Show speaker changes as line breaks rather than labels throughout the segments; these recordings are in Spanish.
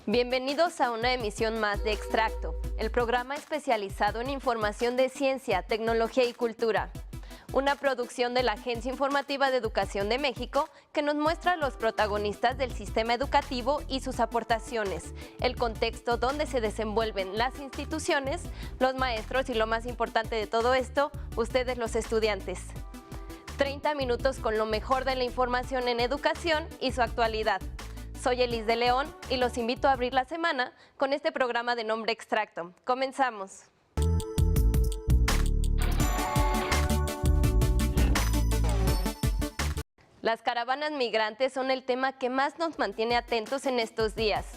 Bienvenidos a una emisión más de Extracto, el programa especializado en información de ciencia, tecnología y cultura. Una producción de la Agencia Informativa de Educación de México que nos muestra a los protagonistas del sistema educativo y sus aportaciones, el contexto donde se desenvuelven las instituciones, los maestros y lo más importante de todo esto, ustedes los estudiantes. 30 minutos con lo mejor de la información en educación y su actualidad. Soy Elis de León y los invito a abrir la semana con este programa de nombre Extracto. Comenzamos. Las caravanas migrantes son el tema que más nos mantiene atentos en estos días.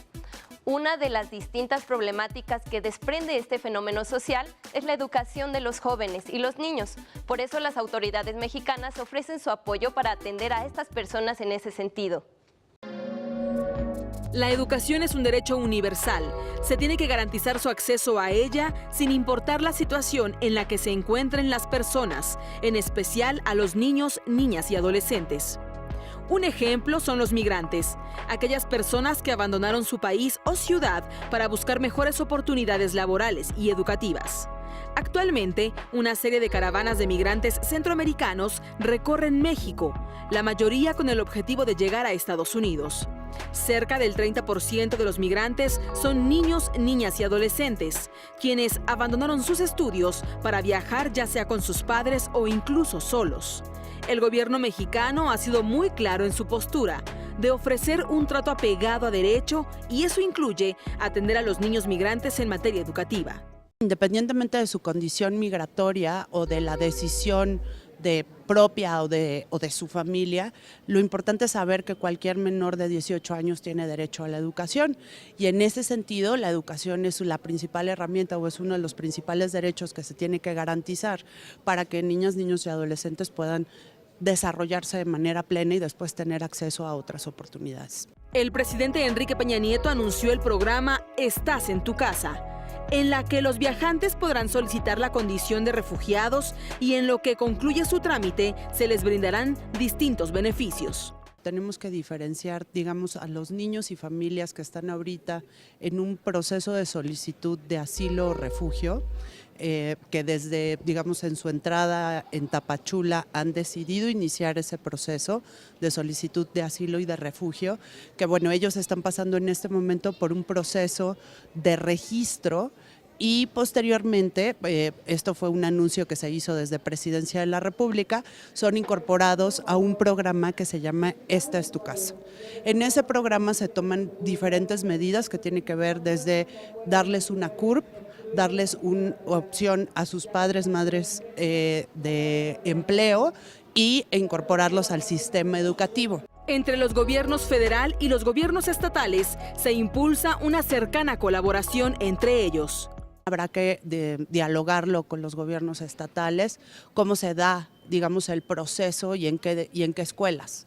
Una de las distintas problemáticas que desprende este fenómeno social es la educación de los jóvenes y los niños. Por eso las autoridades mexicanas ofrecen su apoyo para atender a estas personas en ese sentido.
La educación es un derecho universal. Se tiene que garantizar su acceso a ella sin importar la situación en la que se encuentren las personas, en especial a los niños, niñas y adolescentes. Un ejemplo son los migrantes, aquellas personas que abandonaron su país o ciudad para buscar mejores oportunidades laborales y educativas. Actualmente, una serie de caravanas de migrantes centroamericanos recorren México, la mayoría con el objetivo de llegar a Estados Unidos. Cerca del 30% de los migrantes son niños, niñas y adolescentes, quienes abandonaron sus estudios para viajar ya sea con sus padres o incluso solos. El gobierno mexicano ha sido muy claro en su postura de ofrecer un trato apegado a derecho y eso incluye atender a los niños migrantes en materia educativa.
Independientemente de su condición migratoria o de la decisión propia o de su familia, lo importante es saber que cualquier menor de 18 años tiene derecho a la educación y en ese sentido la educación es la principal herramienta o es uno de los principales derechos que se tiene que garantizar para que niñas, niños y adolescentes puedan desarrollarse de manera plena y después tener acceso a otras oportunidades.
El presidente Enrique Peña Nieto anunció el programa Estás en tu casa, en la que los viajantes podrán solicitar la condición de refugiados y en lo que concluye su trámite se les brindarán distintos beneficios.
Tenemos que diferenciar, digamos, a los niños y familias que están ahorita en un proceso de solicitud de asilo o refugio, que desde, digamos, en su entrada en Tapachula han decidido iniciar ese proceso de solicitud de asilo y de refugio, que bueno, ellos están pasando en este momento por un proceso de registro y posteriormente, esto fue un anuncio que se hizo desde Presidencia de la República, son incorporados a un programa que se llama Esta es tu casa. En ese programa se toman diferentes medidas que tienen que ver desde darles una CURP, darles una opción a sus padres, madres de empleo e incorporarlos al sistema educativo.
Entre los gobiernos federal y los gobiernos estatales se impulsa una cercana colaboración entre ellos.
Habrá que dialogarlo con los gobiernos estatales, cómo se da, digamos, el proceso y en qué escuelas.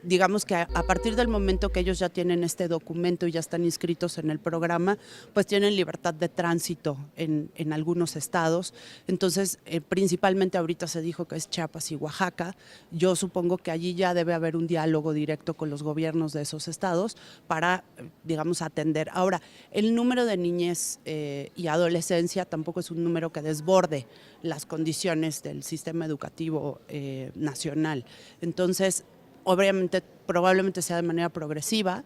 Digamos que a partir del momento que ellos ya tienen este documento y ya están inscritos en el programa, pues tienen libertad de tránsito en algunos estados. Entonces, principalmente ahorita se dijo que es Chiapas y Oaxaca. Yo supongo que allí ya debe haber un diálogo directo con los gobiernos de esos estados para, digamos, atender. Ahora, el número de niñez y adolescencia tampoco es un número que desborde las condiciones del sistema educativo nacional. Entonces, obviamente, probablemente sea de manera progresiva,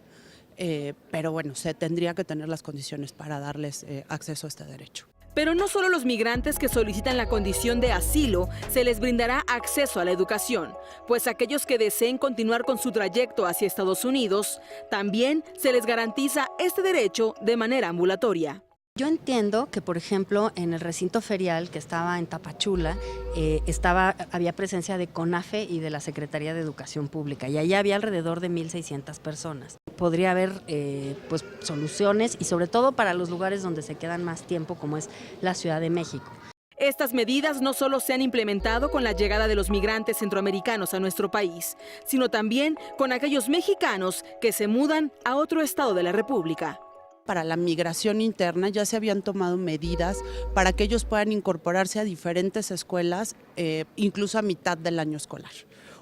pero bueno, se tendría que tener las condiciones para darles acceso a este derecho.
Pero no solo los migrantes que solicitan la condición de asilo se les brindará acceso a la educación, pues aquellos que deseen continuar con su trayecto hacia Estados Unidos, también se les garantiza este derecho de manera ambulatoria.
Yo entiendo que, por ejemplo, en el recinto ferial que estaba en Tapachula, había presencia de CONAFE y de la Secretaría de Educación Pública, y allá había alrededor de 1,600 personas. Podría haber pues, soluciones, y sobre todo para los lugares donde se quedan más tiempo, como es la Ciudad de México.
Estas medidas no solo se han implementado con la llegada de los migrantes centroamericanos a nuestro país, sino también con aquellos mexicanos que se mudan a otro estado de la República.
Para la migración interna ya se habían tomado medidas para que ellos puedan incorporarse a diferentes escuelas, incluso a mitad del año escolar.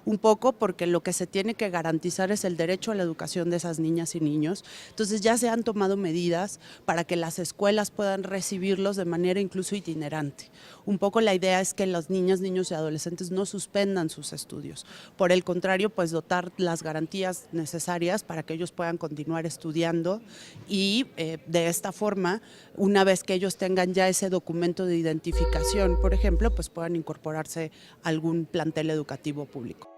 un poco porque lo que se tiene que garantizar es el derecho a la educación de esas niñas y niños. Entonces ya se han tomado medidas para que las escuelas puedan recibirlos de manera incluso itinerante. Un poco la idea es que las niñas, niños y adolescentes no suspendan sus estudios. Por el contrario, pues dotar las garantías necesarias para que ellos puedan continuar estudiando y de esta forma, una vez que ellos tengan ya ese documento de identificación, por ejemplo, pues puedan incorporarse a algún plantel educativo público.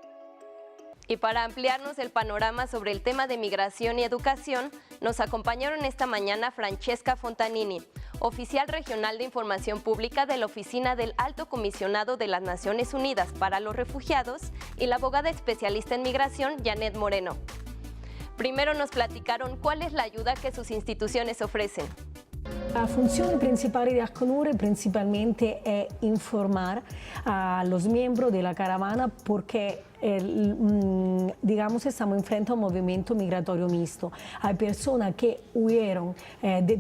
Y para ampliarnos el panorama sobre el tema de migración y educación, nos acompañaron esta mañana Francesca Fontanini, oficial regional de Información Pública de la Oficina del Alto Comisionado de las Naciones Unidas para los Refugiados, y la abogada especialista en migración, Janet Moreno. Primero nos platicaron cuál es la ayuda que sus instituciones ofrecen.
La funzione principale di Acnur principalmente è informar a los miembros de la caravana porque digamos, estamos enfrente a un movimiento migratorio mixto. Hay personas que huyeron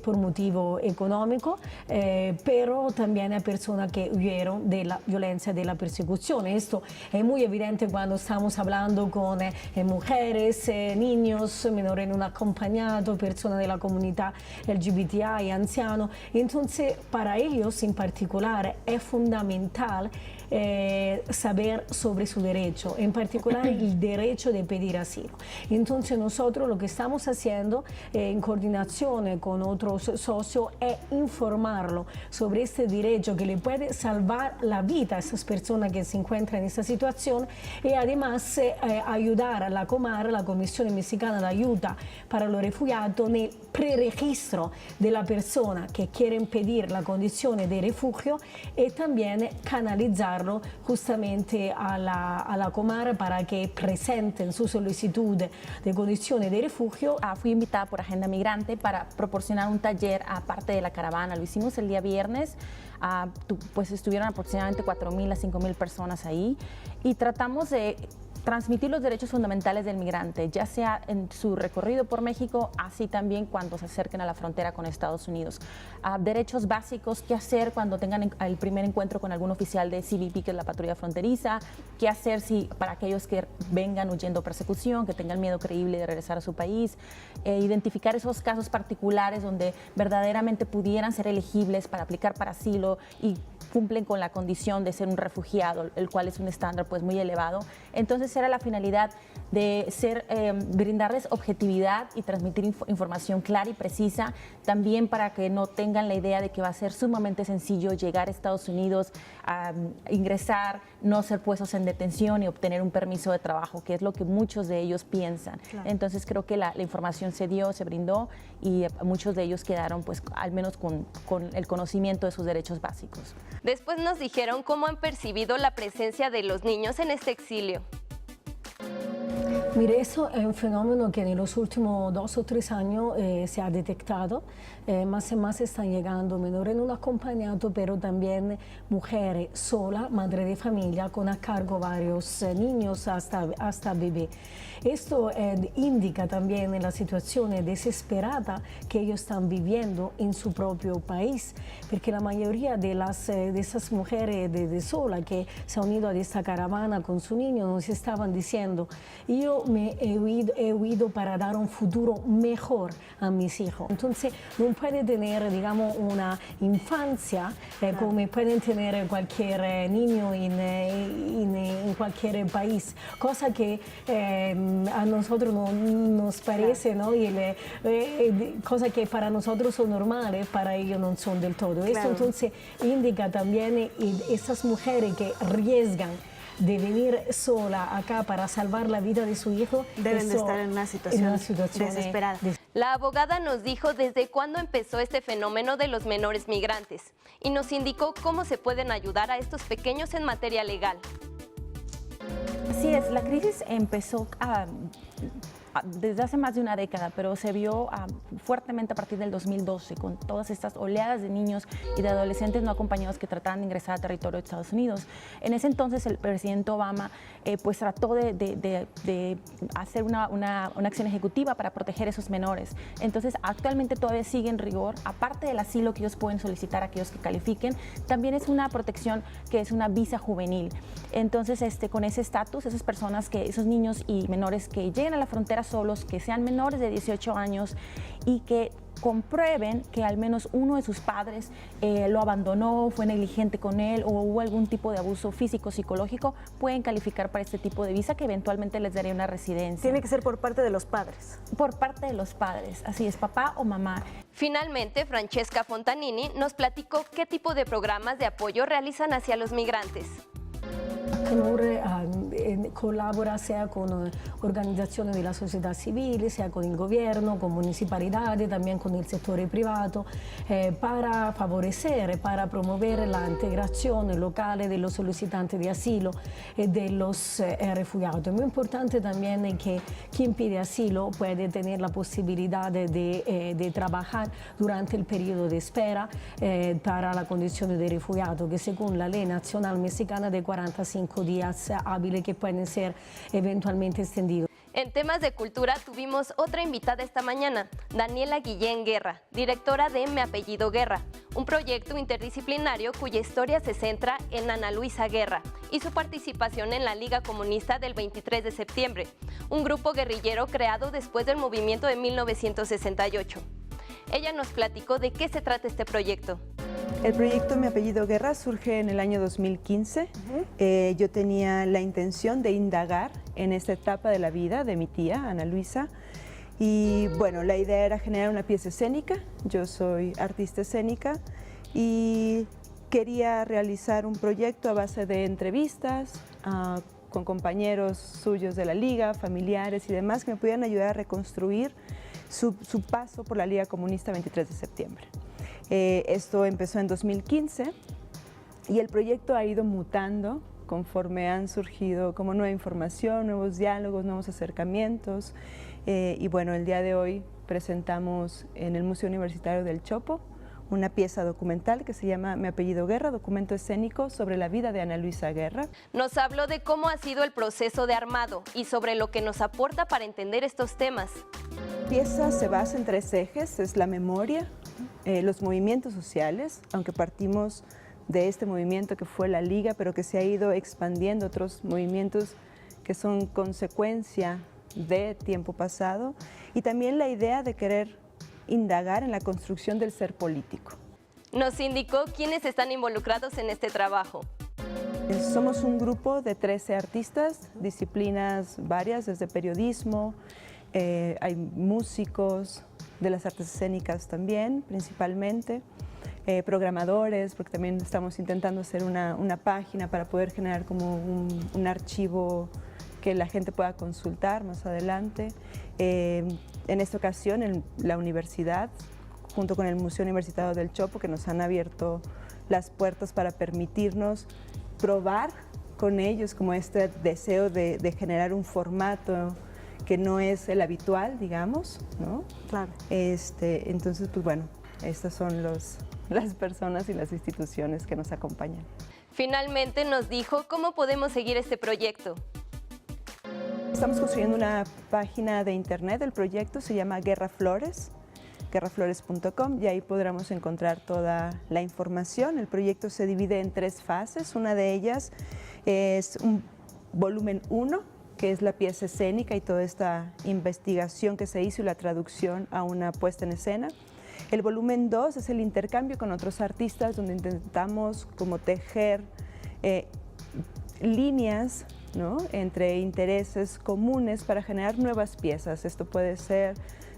por motivo económico, pero también hay personas que huyeron de la violencia, de la persecución. Esto es muy evidente cuando estamos hablando con mujeres, niños, menores no acompañados, personas de la comunidad LGBTI, ancianos. Entonces, para ellos en particular es fundamental saber sobre su derecho, en particular el derecho de pedir asilo. Entonces nosotros lo que estamos haciendo en coordinación con otros socios es informarlo sobre este derecho que le puede salvar la vida a esas personas que se encuentran en esta situación y además ayudar a la Comar, la Comisión Mexicana de Ayuda para los Refugiados, en el preregistro de la persona que quieren pedir la condición de refugio y también canalizar justamente a la Comar para que presenten su solicitud de condiciones de refugio.
Fui invitada por Agenda Migrante para proporcionar un taller aparte de la caravana. Lo hicimos el día viernes, pues estuvieron aproximadamente 4.000 a 5.000 personas ahí y tratamos de transmitir los derechos fundamentales del migrante, ya sea en su recorrido por México, así también cuando se acerquen a la frontera con Estados Unidos. Derechos básicos, qué hacer cuando tengan el primer encuentro con algún oficial de CBP, que es la patrulla fronteriza, qué hacer para aquellos que vengan huyendo persecución, que tengan miedo creíble de regresar a su país, identificar esos casos particulares donde verdaderamente pudieran ser elegibles para aplicar para asilo y cumplen con la condición de ser un refugiado, el cual es un estándar pues muy elevado. Entonces era la finalidad de brindarles objetividad y transmitir información clara y precisa, también para que no tengan la idea de que va a ser sumamente sencillo llegar a Estados Unidos, ingresar, no ser puestos en detención y obtener un permiso de trabajo, que es lo que muchos de ellos piensan. Claro. Entonces creo que la información se dio, se brindó y muchos de ellos quedaron pues al menos con el conocimiento de sus derechos básicos.
Después nos dijeron cómo han percibido la presencia de los niños en este exilio.
Mire, eso es un fenómeno que en los últimos 2 o 3 años se ha detectado. Más y más están llegando menores no acompañados, pero también mujeres solas, madre de familia, con a cargo varios niños hasta bebé. Esto indica también la situación desesperada que ellos están viviendo en su propio país, porque la mayoría de esas mujeres de sola que se han unido a esta caravana con su niño nos estaban diciendo: yo me he huido para dar un futuro mejor a mis hijos. Entonces no puede tener, digamos, una infancia como pueden tener cualquier niño en cualquier país, cosa que a nosotros no nos parece, ¿no? Y cosas que para nosotros son normales, para ellos no son del todo. Claro. Esto entonces indica también esas mujeres que arriesgan de venir sola acá para salvar la vida de su hijo,
deben de estar en una situación desesperada.
La abogada nos dijo desde cuándo empezó este fenómeno de los menores migrantes y nos indicó cómo se pueden ayudar a estos pequeños en materia legal.
Así es, la crisis empezó desde hace más de una década, pero se vio fuertemente a partir del 2012 con todas estas oleadas de niños y de adolescentes no acompañados que trataban de ingresar a territorio de Estados Unidos. En ese entonces el presidente Obama pues trató de hacer una acción ejecutiva para proteger a esos menores. Entonces actualmente todavía sigue en rigor, aparte del asilo que ellos pueden solicitar a aquellos que califiquen, también es una protección que es una visa juvenil. Entonces con ese estatus, esas personas, esos niños y menores que lleguen a la frontera solos, que sean menores de 18 años y que comprueben que al menos uno de sus padres lo abandonó, fue negligente con él o hubo algún tipo de abuso físico, psicológico, pueden calificar para este tipo de visa que eventualmente les daría una residencia.
Tiene que ser por parte de los padres.
Por parte de los padres, así es, papá o mamá.
Finalmente, Francesca Fontanini nos platicó qué tipo de programas de apoyo realizan hacia los migrantes.
ACNUR colabora sea con organizaciones de la sociedad civil, sea con el gobierno, con municipalidades, también con el sector privado, para favorecer, para promover la integración local de los solicitantes de asilo y de los refugiados. Es muy importante también que quien pide asilo puede tener la posibilidad de trabajar durante el periodo de espera para la condición de refugiado, que según la ley nacional mexicana de 45 días hábiles que pueden ser eventualmente extendidos.
En temas de cultura tuvimos otra invitada esta mañana, Daniela Guillén Guerra, directora de Mi Apellido Guerra, un proyecto interdisciplinario cuya historia se centra en Ana Luisa Guerra y su participación en la Liga Comunista del 23 de septiembre, un grupo guerrillero creado después del movimiento de 1968. Ella nos platicó de qué se trata este proyecto.
El proyecto Mi Apellido Guerra surge en el año 2015. Yo tenía la intención de indagar en esta etapa de la vida de mi tía, Ana Luisa, y bueno, la idea era generar una pieza escénica. Yo soy artista escénica y quería realizar un proyecto a base de entrevistas con compañeros suyos de la Liga, familiares y demás, que me pudieran ayudar a reconstruir su paso por la Liga Comunista 23 de septiembre. Esto empezó en 2015 y el proyecto ha ido mutando conforme han surgido como nueva información, nuevos diálogos, nuevos acercamientos. Y bueno, el día de hoy presentamos en el Museo Universitario del Chopo una pieza documental que se llama Mi Apellido Guerra, documento escénico sobre la vida de Ana Luisa Guerra.
Nos habló de cómo ha sido el proceso de armado y sobre lo que nos aporta para entender estos temas.
La pieza se basa en 3 ejes, es la memoria, los movimientos sociales, aunque partimos de este movimiento que fue la Liga, pero que se ha ido expandiendo a otros movimientos que son consecuencia de tiempo pasado, y también la idea de querer indagar en la construcción del ser político.
Nos indicó quiénes están involucrados en este trabajo.
Somos un grupo de 13 artistas, disciplinas varias, desde periodismo, hay músicos, de las artes escénicas también, principalmente, programadores, porque también estamos intentando hacer una página para poder generar como un archivo que la gente pueda consultar más adelante. En esta ocasión, en la universidad, junto con el Museo Universitario del Chopo, que nos han abierto las puertas para permitirnos probar con ellos como este deseo de generar un formato que no es el habitual, digamos, ¿no?
Claro.
Entonces, pues bueno, estas son las personas y las instituciones que nos acompañan.
Finalmente nos dijo cómo podemos seguir este proyecto.
Estamos construyendo una página de internet. El proyecto se llama Guerra Flores, guerraflores.com, y ahí podremos encontrar toda la información. El proyecto se divide en 3 fases. Una de ellas es un volumen 1, que es la pieza escénica y toda esta investigación que se hizo y la traducción a una puesta en escena. El volumen 2 es el intercambio con otros artistas, donde intentamos como tejer líneas, ¿no?, entre intereses comunes para generar nuevas piezas. Esto puede ser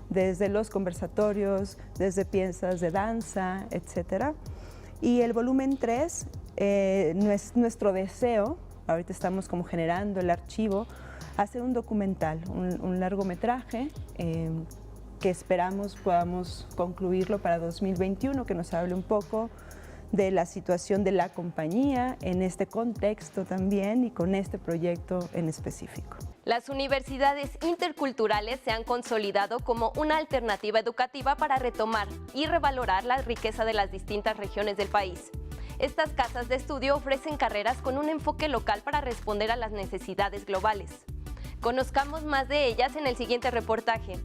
desde los conversatorios, desde piezas de danza, etc. Y el volumen 3 nuestro deseo, ahorita estamos como generando el archivo, hacer un documental, un largometraje que esperamos podamos concluirlo para 2021, que nos hable un poco de la situación de la compañía en este contexto también y con este proyecto en específico.
Las universidades interculturales se han consolidado como una alternativa educativa para retomar y revalorar la riqueza de las distintas regiones del país. Estas casas de estudio ofrecen carreras con un enfoque local para responder a las necesidades globales. Conozcamos más de ellas en el siguiente reportaje.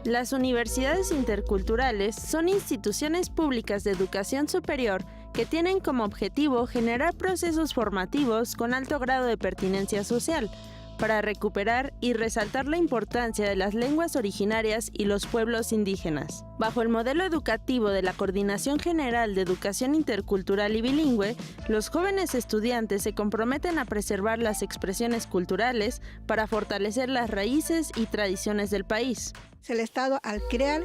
Las universidades interculturales son instituciones públicas de educación superior que tienen como objetivo generar procesos formativos con alto grado de pertinencia social, para recuperar y resaltar la importancia de las lenguas originarias y los pueblos indígenas. Bajo el modelo educativo de la Coordinación General de Educación Intercultural y Bilingüe, los jóvenes estudiantes se comprometen a preservar las expresiones culturales para fortalecer las raíces y tradiciones del país.
El Estado, al crear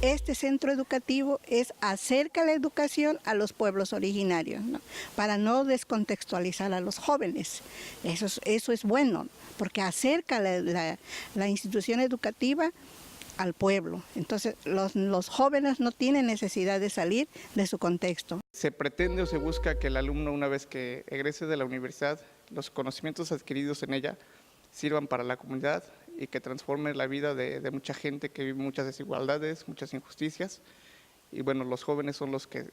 este centro educativo, acerca la educación a los pueblos originarios, ¿no? Para no descontextualizar a los jóvenes. Eso es bueno, porque acerca la institución educativa al pueblo. Entonces, los jóvenes no tienen necesidad de salir de su contexto.
Se pretende o se busca que el alumno, una vez que egrese de la universidad, los conocimientos adquiridos en ella sirvan para la comunidad y que transforme la vida de mucha gente que vive muchas desigualdades, muchas injusticias. Y bueno, los jóvenes son los que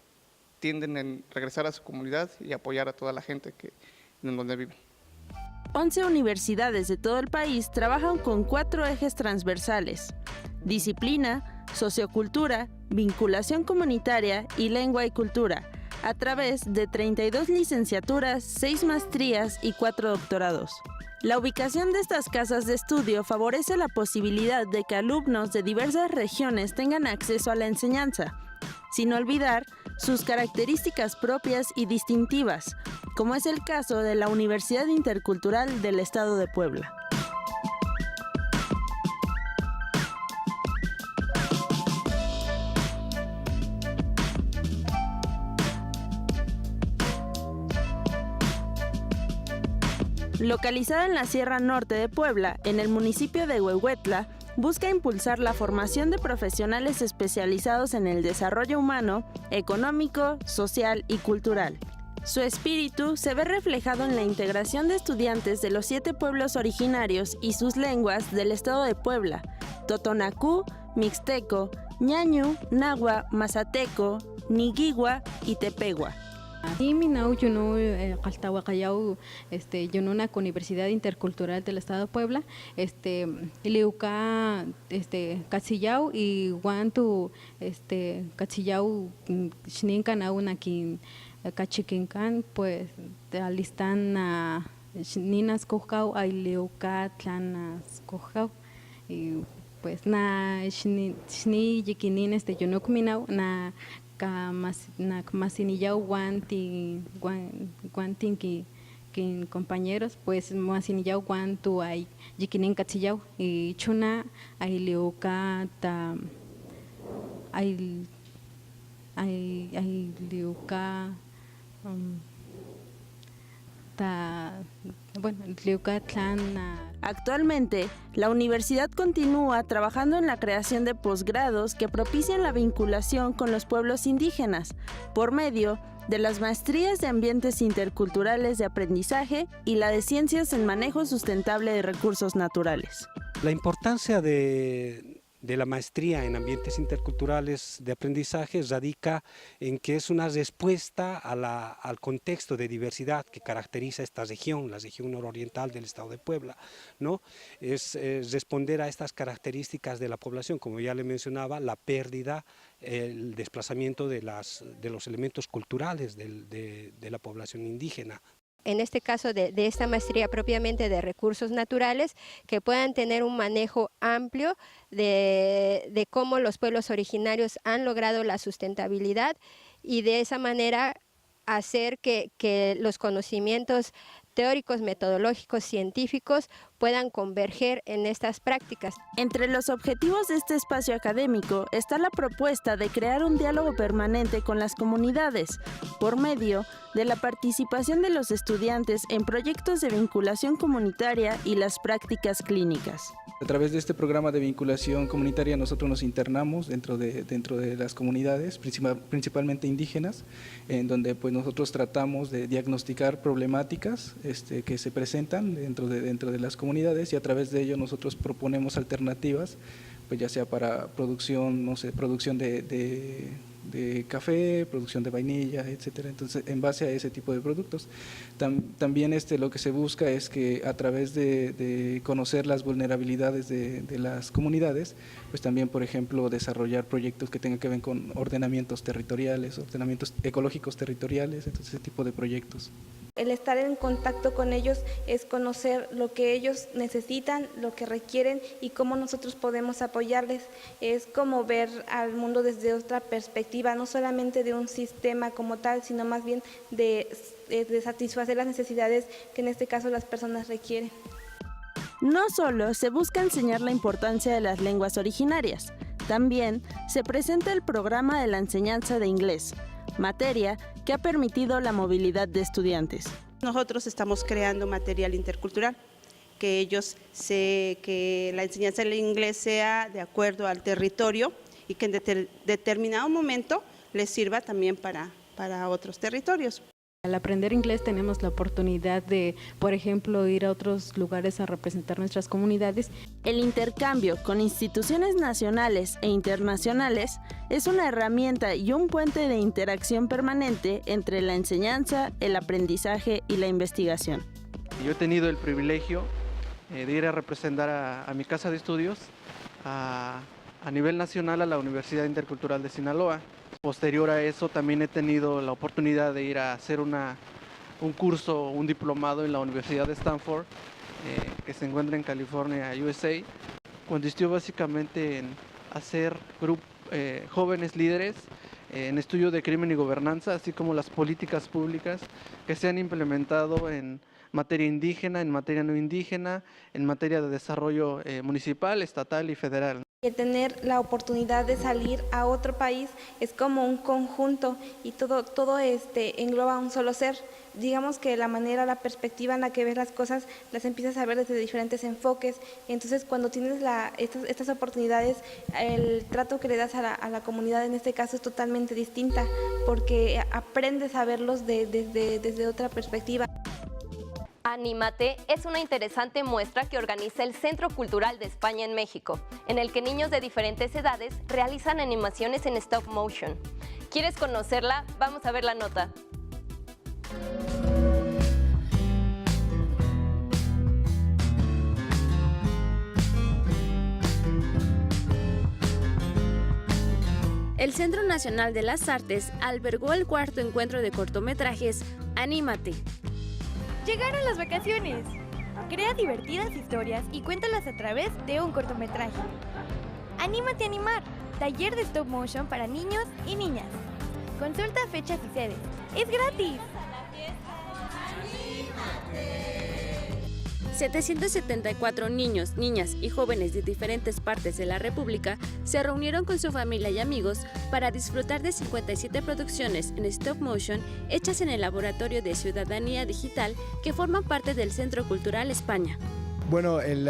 tienden a regresar a su comunidad y apoyar a toda la gente en donde viven.
11 universidades de todo el país trabajan con 4 ejes transversales: disciplina, sociocultura, vinculación comunitaria y lengua y cultura, a través de 32 licenciaturas, 6 maestrías y 4 doctorados. La ubicación de estas casas de estudio favorece la posibilidad de que alumnos de diversas regiones tengan acceso a la enseñanza, sin olvidar sus características propias y distintivas, como es el caso de la Universidad Intercultural del Estado de Puebla. Localizada en la Sierra Norte de Puebla, en el municipio de Huehuetla, busca impulsar la formación de profesionales especializados en el desarrollo humano, económico, social y cultural. Su espíritu se ve reflejado en la integración de estudiantes de los 7 pueblos originarios y sus lenguas del estado de Puebla: Totonacú, Mixteco, Ñañu, Nahua, Mazateco, Niguigua y Tepegua.
Yununa Universidad Intercultural del Estado de Puebla, Ileuca, Cachillau y Guantu, Cachillau, Xnincan aún aquí, Cachiquincan, pues alistan a Ninas Cojau, a Ileuca, Tlanas Cojau, y pues na Xni Yiquinin, Yunukminau, na masinillao guantin que compañeros, pues masinillao guantu ay yiquinin cachillao y chuna ay leuca ta ay leuca
Actualmente, la universidad continúa trabajando en la creación de posgrados que propician la vinculación con los pueblos indígenas por medio de las maestrías de ambientes interculturales de aprendizaje y la de ciencias en manejo sustentable de recursos naturales.
La importancia de la maestría en ambientes interculturales de aprendizaje radica en que es una respuesta al contexto de diversidad que caracteriza esta región, la región nororiental del estado de Puebla, ¿no? Es responder a estas características de la población, como ya le mencionaba, la pérdida, el desplazamiento de los elementos culturales de la población indígena.
En este caso de esta maestría propiamente de recursos naturales, que puedan tener un manejo amplio de cómo los pueblos originarios han logrado la sustentabilidad y de esa manera hacer que los conocimientos teóricos, metodológicos, científicos puedan converger en estas prácticas.
Entre los objetivos de este espacio académico está la propuesta de crear un diálogo permanente con las comunidades por medio de la participación de los estudiantes en proyectos de vinculación comunitaria y las prácticas clínicas.
A través de este programa de vinculación comunitaria nosotros nos internamos dentro de las comunidades, principalmente indígenas, en donde pues nosotros tratamos de diagnosticar problemáticas que se presentan dentro de las comunidades, y a través de ello nosotros proponemos alternativas, pues ya sea para producción, no sé, producción de café, producción de vainilla, etcétera. Entonces, en base a ese tipo de productos, también lo que se busca es que a través de conocer las vulnerabilidades de las comunidades, pues también, por ejemplo, desarrollar proyectos que tengan que ver con ordenamientos territoriales, ordenamientos ecológicos territoriales, entonces ese tipo de proyectos.
El estar en contacto con ellos es conocer lo que ellos necesitan, lo que requieren y cómo nosotros podemos apoyarles. Es como ver al mundo desde otra perspectiva, no solamente de un sistema como tal, sino más bien de satisfacer las necesidades que en este caso las personas requieren.
No solo se busca enseñar la importancia de las lenguas originarias, también se presenta el programa de la enseñanza de inglés, materia que ha permitido la movilidad de estudiantes.
Nosotros estamos creando material intercultural, que la enseñanza del inglés sea de acuerdo al territorio y que en determinado momento les sirva también para otros territorios.
Al aprender inglés tenemos la oportunidad de, por ejemplo, ir a otros lugares a representar nuestras comunidades.
El intercambio con instituciones nacionales e internacionales es una herramienta y un puente de interacción permanente entre la enseñanza, el aprendizaje y la investigación.
Yo he tenido el privilegio de ir a representar a mi casa de estudios a nivel nacional a la Universidad Intercultural de Sinaloa. Posterior a eso también he tenido la oportunidad de ir a hacer un curso, un diplomado en la Universidad de Stanford, que se encuentra en California, USA. Consistió básicamente en hacer jóvenes líderes en estudio de crimen y gobernanza, así como las políticas públicas que se han implementado en materia indígena, en materia no indígena, en materia de desarrollo municipal, estatal y federal.
El tener la oportunidad de salir a otro país es como un conjunto y todo engloba un solo ser. Digamos que la manera, la perspectiva en la que ves las cosas las empiezas a ver desde diferentes enfoques. Entonces, cuando tienes estas oportunidades, el trato que le das a la comunidad en este caso es totalmente distinta, porque aprendes a verlos desde otra perspectiva.
Anímate es una interesante muestra que organiza el Centro Cultural de España en México, en el que niños de diferentes edades realizan animaciones en stop motion. ¿Quieres conocerla? Vamos a ver la nota.
El Centro Nacional de las Artes albergó el cuarto encuentro de cortometrajes Anímate.
Llegaron las vacaciones. Crea divertidas historias y cuéntalas a través de un cortometraje. Anímate a animar. Taller de stop motion para niños y niñas. Consulta fechas y sedes. ¡Es gratis!
774 niños, niñas y jóvenes de diferentes partes de la República se reunieron con su familia y amigos para disfrutar de 57 producciones en stop motion hechas en el Laboratorio de Ciudadanía Digital que forman parte del Centro Cultural España.
Bueno, el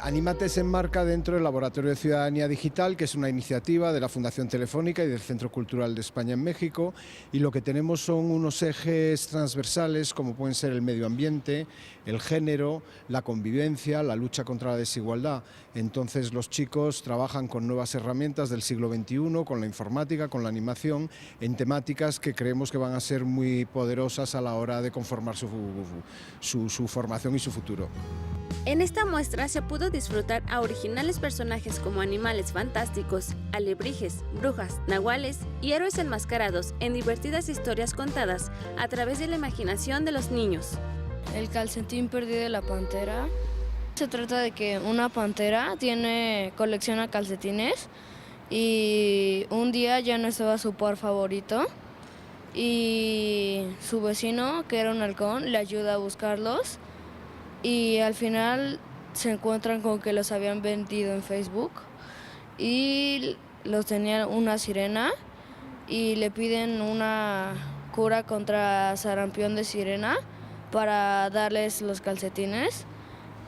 Anímate se enmarca dentro del Laboratorio de Ciudadanía Digital, que es una iniciativa de la Fundación Telefónica y del Centro Cultural de España en México, y lo que tenemos son unos ejes transversales como pueden ser el medio ambiente, el género, la convivencia, la lucha contra la desigualdad. Entonces los chicos trabajan con nuevas herramientas del siglo XXI, con la informática, con la animación, en temáticas que creemos que van a ser muy poderosas a la hora de conformar su formación y su futuro.
En esta muestra se pudo disfrutar a originales personajes como animales fantásticos, alebrijes, brujas, nahuales y héroes enmascarados en divertidas historias contadas a través de la imaginación de los niños.
El calcetín perdido de la pantera. Se trata de que una pantera colecciona calcetines y un día ya no estaba su par favorito y su vecino, que era un halcón, le ayuda a buscarlos. Y al final se encuentran con que los habían vendido en Facebook y los tenían una sirena y le piden una cura contra sarampión de sirena para darles los calcetines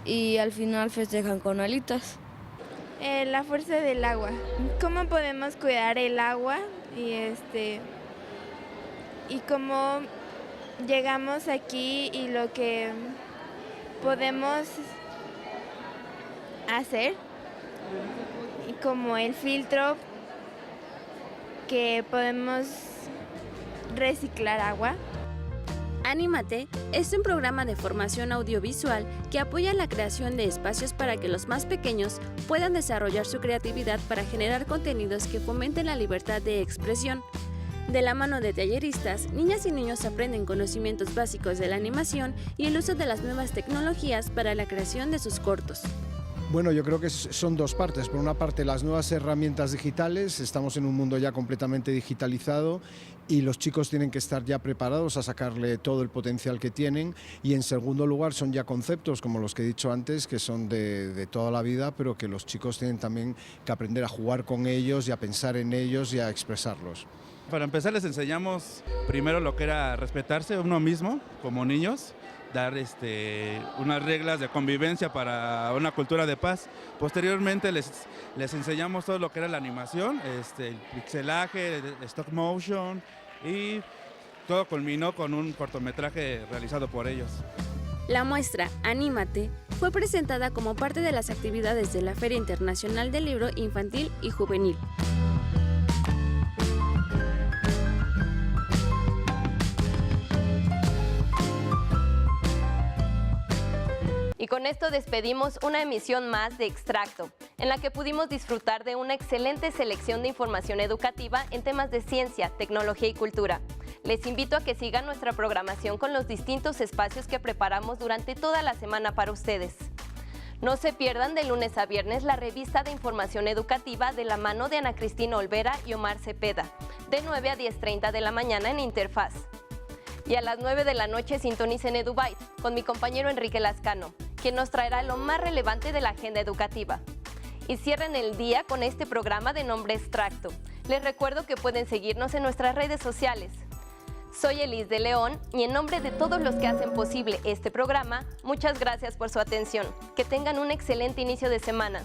y al final festejan con alitas.
La fuerza del agua. ¿Cómo podemos cuidar el agua? Y cómo llegamos aquí y lo que podemos hacer, y como el filtro que podemos reciclar agua.
Anímate es un programa de formación audiovisual que apoya la creación de espacios para que los más pequeños puedan desarrollar su creatividad para generar contenidos que fomenten la libertad de expresión. De la mano de talleristas, niñas y niños aprenden conocimientos básicos de la animación y el uso de las nuevas tecnologías para la creación de sus cortos.
Bueno, yo creo que son dos partes. Por una parte, las nuevas herramientas digitales. Estamos en un mundo ya completamente digitalizado y los chicos tienen que estar ya preparados a sacarle todo el potencial que tienen. Y en segundo lugar, son ya conceptos como los que he dicho antes, que son de toda la vida, pero que los chicos tienen también que aprender a jugar con ellos y a pensar en ellos y a expresarlos.
Para empezar, les enseñamos primero lo que era respetarse uno mismo como niños, dar unas reglas de convivencia para una cultura de paz. Posteriormente les enseñamos todo lo que era la animación, el pixelaje, el stop motion, y todo culminó con un cortometraje realizado por ellos.
La muestra Anímate fue presentada como parte de las actividades de la Feria Internacional del Libro Infantil y Juvenil.
Y con esto despedimos una emisión más de Extracto, en la que pudimos disfrutar de una excelente selección de información educativa en temas de ciencia, tecnología y cultura. Les invito a que sigan nuestra programación con los distintos espacios que preparamos durante toda la semana para ustedes. No se pierdan de lunes a viernes la revista de información educativa de la mano de Ana Cristina Olvera y Omar Cepeda, de 9 a 10:30 de la mañana en Interfaz. Y a las 9 de la noche sintonicen EduByte con mi compañero Enrique Lascano, quien nos traerá lo más relevante de la agenda educativa. Y cierren el día con este programa de nombre Extracto. Les recuerdo que pueden seguirnos en nuestras redes sociales. Soy Elis de León y en nombre de todos los que hacen posible este programa, muchas gracias por su atención. Que tengan un excelente inicio de semana.